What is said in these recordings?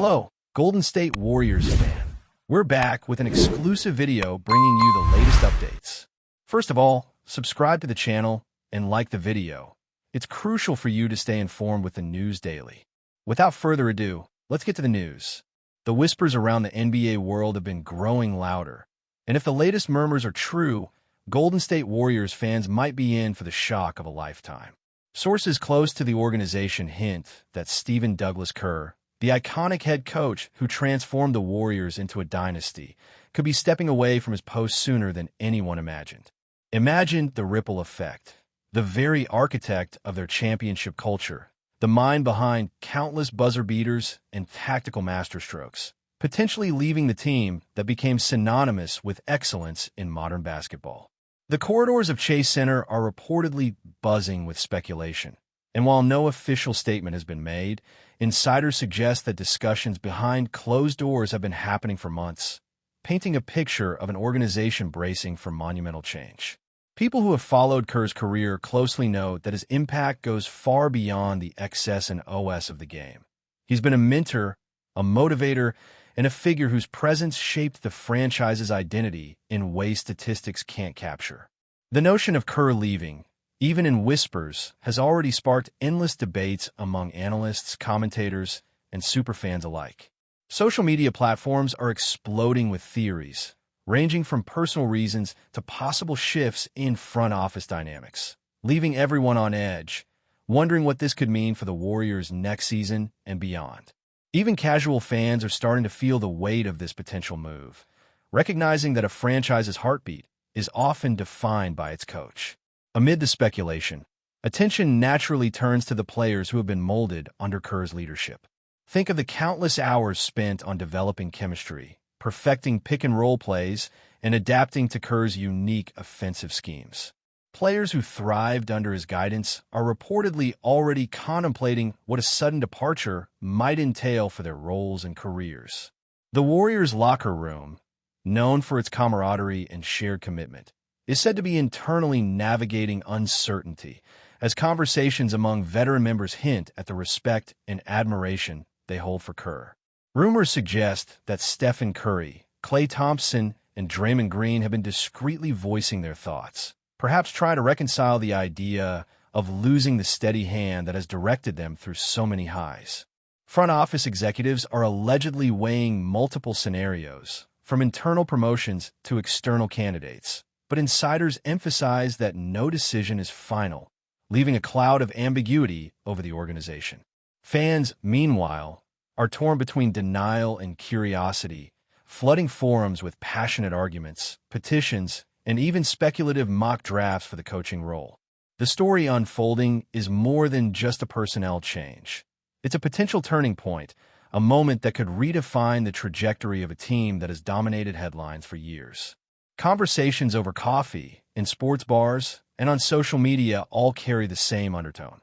Hello, Golden State Warriors fan. We're back with an exclusive video bringing you the latest updates. First of all, subscribe to the channel and like the video. It's crucial for you to stay informed with the news daily. Without further ado, let's get to the news. The whispers around the NBA world have been growing louder. And if the latest murmurs are true, Golden State Warriors fans might be in for the shock of a lifetime. Sources close to the organization hint that Stephen Douglas Kerr, the iconic head coach who transformed the Warriors into a dynasty, could be stepping away from his post sooner than anyone imagined. Imagine the ripple effect. The very architect of their championship culture, the mind behind countless buzzer beaters and tactical masterstrokes, potentially leaving the team that became synonymous with excellence in modern basketball. The corridors of Chase Center are reportedly buzzing with speculation, and while no official statement has been made, insiders suggest that discussions behind closed doors have been happening for months, painting a picture of an organization bracing for monumental change. People who have followed Kerr's career closely note that his impact goes far beyond the XS and OS of the game. He's been a mentor, a motivator, and a figure whose presence shaped the franchise's identity in ways statistics can't capture. The notion of Kerr leaving, even in whispers, has already sparked endless debates among analysts, commentators, and superfans alike. Social media platforms are exploding with theories, ranging from personal reasons to possible shifts in front office dynamics, leaving everyone on edge, wondering what this could mean for the Warriors next season and beyond. Even casual fans are starting to feel the weight of this potential move, recognizing that a franchise's heartbeat is often defined by its coach. Amid the speculation, attention naturally turns to the players who have been molded under Kerr's leadership. Think of the countless hours spent on developing chemistry, perfecting pick-and-roll plays, and adapting to Kerr's unique offensive schemes. Players who thrived under his guidance are reportedly already contemplating what a sudden departure might entail for their roles and careers. The Warriors' locker room, known for its camaraderie and shared commitment, is said to be internally navigating uncertainty as conversations among veteran members hint at the respect and admiration they hold for Kerr. Rumors suggest that Stephen Curry, Klay Thompson, and Draymond Green have been discreetly voicing their thoughts, perhaps trying to reconcile the idea of losing the steady hand that has directed them through so many highs. Front office executives are allegedly weighing multiple scenarios, from internal promotions to external candidates, but insiders emphasize that no decision is final, leaving a cloud of ambiguity over the organization. Fans, meanwhile, are torn between denial and curiosity, flooding forums with passionate arguments, petitions, and even speculative mock drafts for the coaching role. The story unfolding is more than just a personnel change. It's a potential turning point, a moment that could redefine the trajectory of a team that has dominated headlines for years. Conversations over coffee, in sports bars, and on social media all carry the same undertone.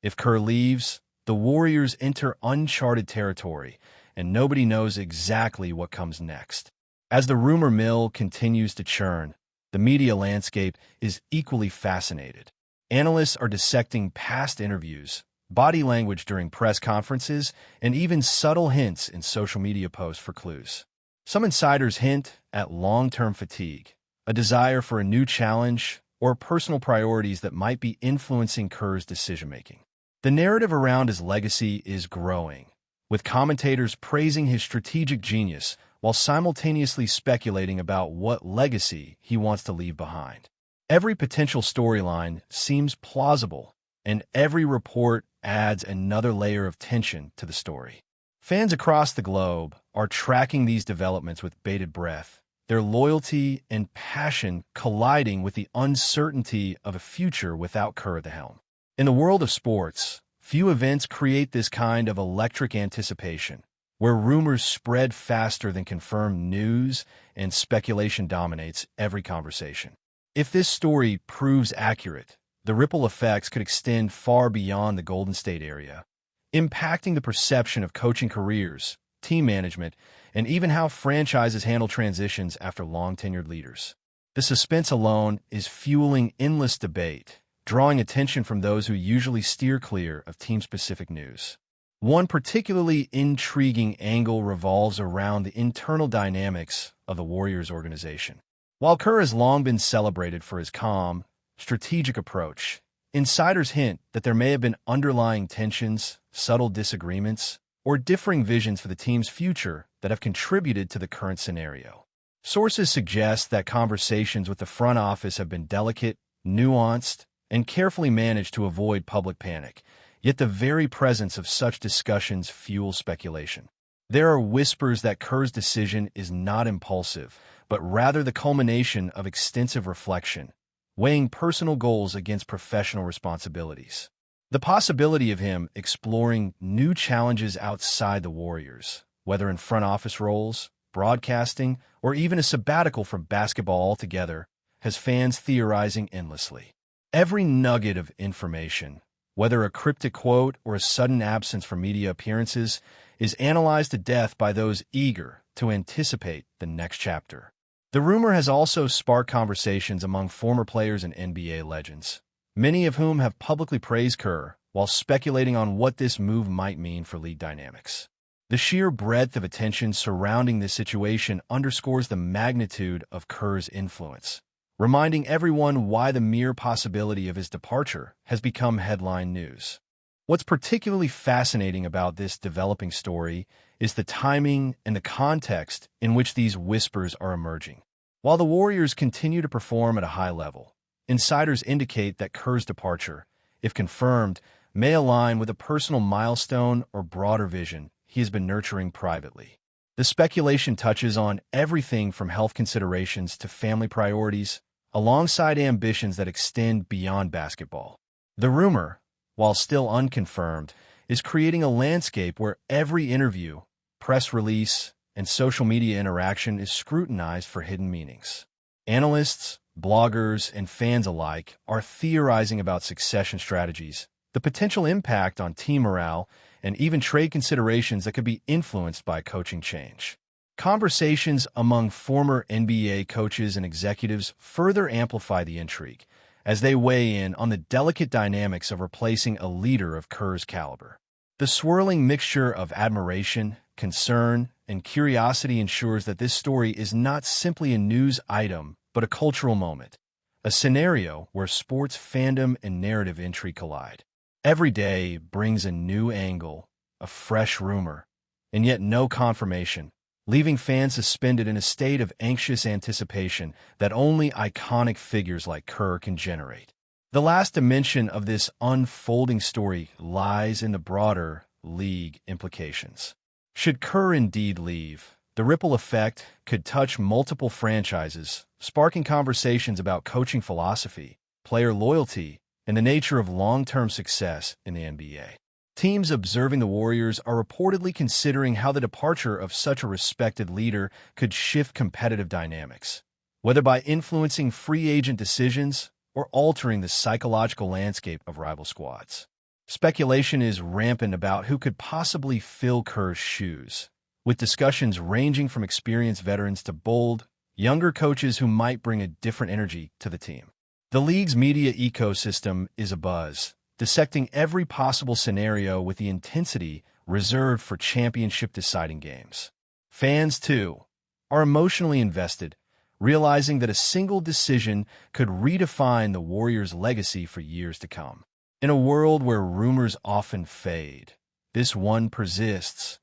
If Kerr leaves, the Warriors enter uncharted territory, and nobody knows exactly what comes next. As the rumor mill continues to churn, the media landscape is equally fascinated. Analysts are dissecting past interviews, body language during press conferences, and even subtle hints in social media posts for clues. Some insiders hint at long-term fatigue, a desire for a new challenge, or personal priorities that might be influencing Kerr's decision-making. The narrative around his legacy is growing, with commentators praising his strategic genius while simultaneously speculating about what legacy he wants to leave behind. Every potential storyline seems plausible, and every report adds another layer of tension to the story. Fans across the globe are tracking these developments with bated breath, their loyalty and passion colliding with the uncertainty of a future without Kerr at the helm. In the world of sports, few events create this kind of electric anticipation, where rumors spread faster than confirmed news and speculation dominates every conversation. If this story proves accurate, the ripple effects could extend far beyond the Golden State area, impacting the perception of coaching careers, team management, and even how franchises handle transitions after long-tenured leaders. The suspense alone is fueling endless debate, drawing attention from those who usually steer clear of team-specific news. One particularly intriguing angle revolves around the internal dynamics of the Warriors organization. While Kerr has long been celebrated for his calm, strategic approach, insiders hint that there may have been underlying tensions, subtle disagreements, or differing visions for the team's future that have contributed to the current scenario. Sources suggest that conversations with the front office have been delicate, nuanced, and carefully managed to avoid public panic, yet the very presence of such discussions fuels speculation. There are whispers that Kerr's decision is not impulsive, but rather the culmination of extensive reflection, weighing personal goals against professional responsibilities. The possibility of him exploring new challenges outside the Warriors, whether in front office roles, broadcasting, or even a sabbatical from basketball altogether, has fans theorizing endlessly. Every nugget of information, whether a cryptic quote or a sudden absence from media appearances, is analyzed to death by those eager to anticipate the next chapter. The rumor has also sparked conversations among former players and NBA legends, many of whom have publicly praised Kerr while speculating on what this move might mean for league dynamics. The sheer breadth of attention surrounding this situation underscores the magnitude of Kerr's influence, reminding everyone why the mere possibility of his departure has become headline news. What's particularly fascinating about this developing story is the timing and the context in which these whispers are emerging. While the Warriors continue to perform at a high level, insiders indicate that Kerr's departure, if confirmed, may align with a personal milestone or broader vision he has been nurturing privately. The speculation touches on everything from health considerations to family priorities, alongside ambitions that extend beyond basketball. The rumor, while still unconfirmed, is creating a landscape where every interview, press release, and social media interaction is scrutinized for hidden meanings. Analysts, bloggers, and fans alike are theorizing about succession strategies, the potential impact on team morale, and even trade considerations that could be influenced by coaching change. Conversations among former NBA coaches and executives further amplify the intrigue as they weigh in on the delicate dynamics of replacing a leader of Kerr's caliber. The swirling mixture of admiration, concern, and curiosity ensures that this story is not simply a news item, but a cultural moment, a scenario where sports fandom and narrative intrigue collide. Every day brings a new angle, a fresh rumor, and yet no confirmation, leaving fans suspended in a state of anxious anticipation that only iconic figures like Kerr can generate. The last dimension of this unfolding story lies in the broader league implications. Should Kerr indeed leave, the ripple effect could touch multiple franchises, sparking conversations about coaching philosophy, player loyalty, and the nature of long-term success in the NBA. Teams observing the Warriors are reportedly considering how the departure of such a respected leader could shift competitive dynamics, whether by influencing free agent decisions or altering the psychological landscape of rival squads. Speculation is rampant about who could possibly fill Kerr's shoes, with discussions ranging from experienced veterans to bold, younger coaches who might bring a different energy to the team. The league's media ecosystem is abuzz, dissecting every possible scenario with the intensity reserved for championship-deciding games. Fans, too, are emotionally invested, realizing that a single decision could redefine the Warriors' legacy for years to come. In a world where rumors often fade, this one persists,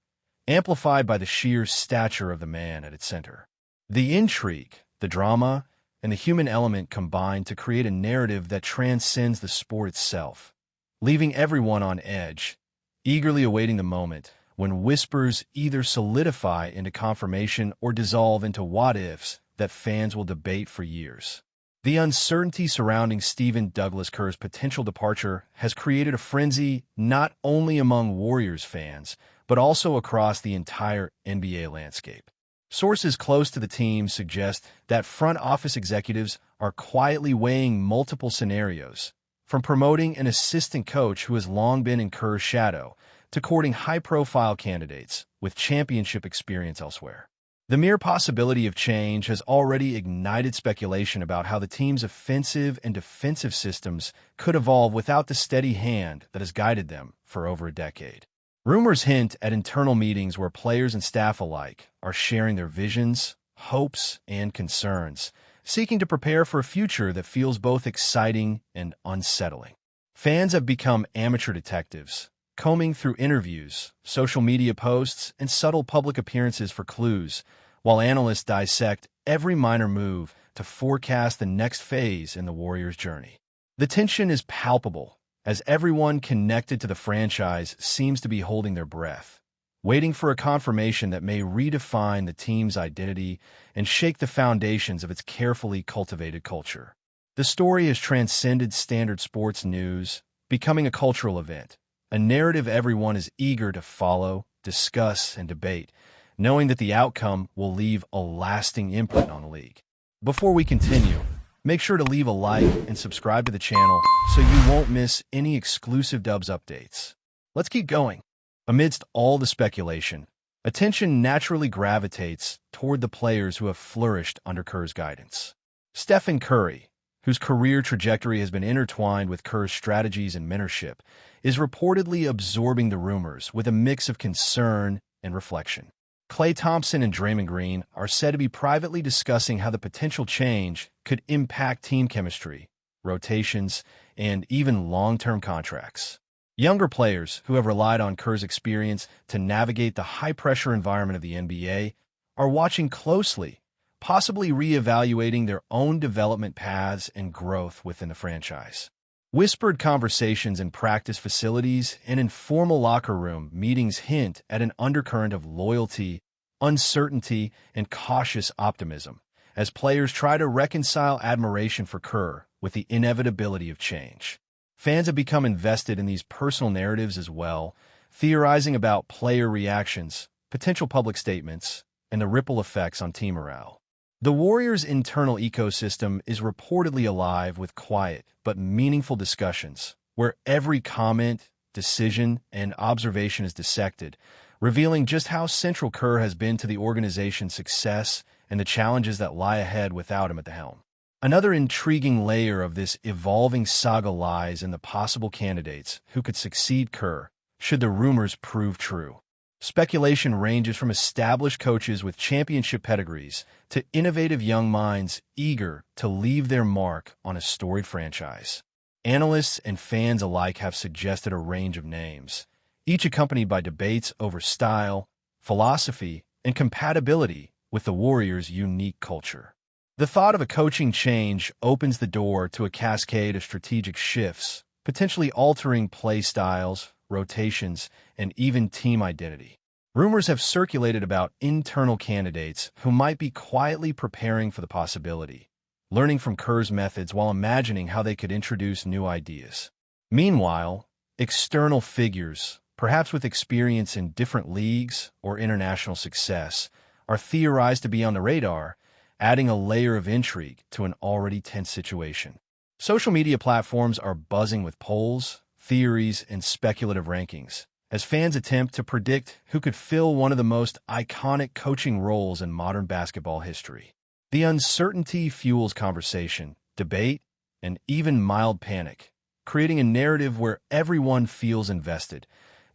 amplified by the sheer stature of the man at its center. The intrigue, the drama, and the human element combine to create a narrative that transcends the sport itself, leaving everyone on edge, eagerly awaiting the moment when whispers either solidify into confirmation or dissolve into what-ifs that fans will debate for years. The uncertainty surrounding Stephen Douglas Kerr's potential departure has created a frenzy not only among Warriors fans, but also across the entire NBA landscape. Sources close to the team suggest that front office executives are quietly weighing multiple scenarios, from promoting an assistant coach who has long been in Kerr's shadow to courting high-profile candidates with championship experience elsewhere. The mere possibility of change has already ignited speculation about how the team's offensive and defensive systems could evolve without the steady hand that has guided them for over a decade. Rumors hint at internal meetings where players and staff alike are sharing their visions, hopes, and concerns, seeking to prepare for a future that feels both exciting and unsettling. Fans have become amateur detectives, combing through interviews, social media posts, and subtle public appearances for clues, while analysts dissect every minor move to forecast the next phase in the Warriors' journey. The tension is palpable, as everyone connected to the franchise seems to be holding their breath, waiting for a confirmation that may redefine the team's identity and shake the foundations of its carefully cultivated culture. The story has transcended standard sports news, becoming a cultural event, a narrative everyone is eager to follow, discuss, and debate, knowing that the outcome will leave a lasting imprint on the league. Before we continue, make sure to leave a like and subscribe to the channel so you won't miss any exclusive Dubs updates. Let's keep going. Amidst all the speculation, attention naturally gravitates toward the players who have flourished under Kerr's guidance. Stephen Curry, whose career trajectory has been intertwined with Kerr's strategies and mentorship, is reportedly absorbing the rumors with a mix of concern and reflection. Klay Thompson and Draymond Green are said to be privately discussing how the potential change could impact team chemistry, rotations, and even long-term contracts. Younger players who have relied on Kerr's experience to navigate the high-pressure environment of the NBA are watching closely, possibly reevaluating their own development paths and growth within the franchise. Whispered conversations in practice facilities and informal locker room meetings hint at an undercurrent of loyalty, uncertainty, and cautious optimism, as players try to reconcile admiration for Kerr with the inevitability of change. Fans have become invested in these personal narratives as well, theorizing about player reactions, potential public statements, and the ripple effects on team morale. The Warriors' internal ecosystem is reportedly alive with quiet but meaningful discussions, where every comment, decision, and observation is dissected, revealing just how central Kerr has been to the organization's success and the challenges that lie ahead without him at the helm. Another intriguing layer of this evolving saga lies in the possible candidates who could succeed Kerr, should the rumors prove true. Speculation ranges from established coaches with championship pedigrees to innovative young minds eager to leave their mark on a storied franchise. Analysts and fans alike have suggested a range of names, each accompanied by debates over style, philosophy, and compatibility with the Warriors' unique culture. The thought of a coaching change opens the door to a cascade of strategic shifts, potentially altering play styles, rotations, and even team identity. Rumors have circulated about internal candidates who might be quietly preparing for the possibility, learning from Kerr's methods while imagining how they could introduce new ideas. Meanwhile, external figures, perhaps with experience in different leagues or international success, are theorized to be on the radar, adding a layer of intrigue to an already tense situation. Social media platforms are buzzing with polls, theories, and speculative rankings, as fans attempt to predict who could fill one of the most iconic coaching roles in modern basketball history. The uncertainty fuels conversation, debate, and even mild panic, creating a narrative where everyone feels invested,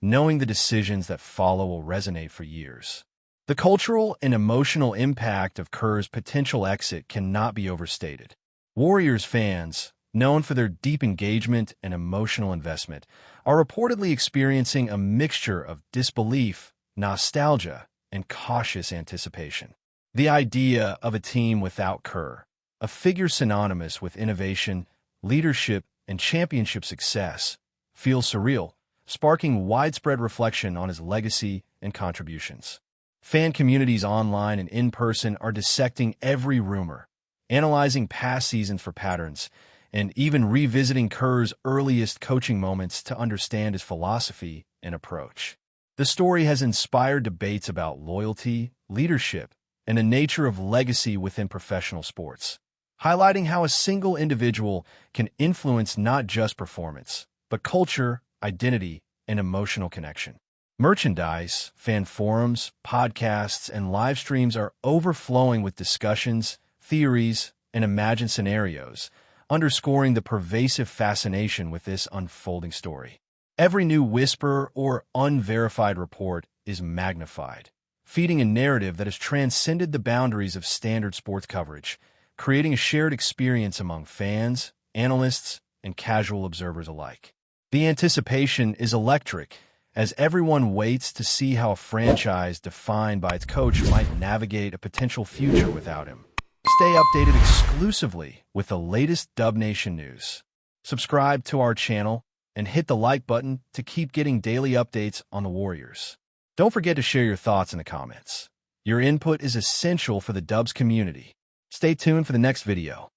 knowing the decisions that follow will resonate for years. The cultural and emotional impact of Kerr's potential exit cannot be overstated. Warriors fans, known for their deep engagement and emotional investment, are reportedly experiencing a mixture of disbelief, nostalgia, and cautious anticipation. The idea of a team without Kerr, a figure synonymous with innovation, leadership, and championship success, feels surreal, sparking widespread reflection on his legacy and contributions. Fan communities online and in person are dissecting every rumor, analyzing past seasons for patterns, and even revisiting Kerr's earliest coaching moments to understand his philosophy and approach. The story has inspired debates about loyalty, leadership, and the nature of legacy within professional sports, highlighting how a single individual can influence not just performance, but culture, identity, and emotional connection. Merchandise, fan forums, podcasts, and live streams are overflowing with discussions, theories, and imagined scenarios, underscoring the pervasive fascination with this unfolding story. Every new whisper or unverified report is magnified, feeding a narrative that has transcended the boundaries of standard sports coverage, creating a shared experience among fans, analysts, and casual observers alike. The anticipation is electric, as everyone waits to see how a franchise defined by its coach might navigate a potential future without him. Stay updated exclusively with the latest Dub Nation news. Subscribe to our channel and hit the like button to keep getting daily updates on the Warriors. Don't forget to share your thoughts in the comments. Your input is essential for the Dubs community. Stay tuned for the next video.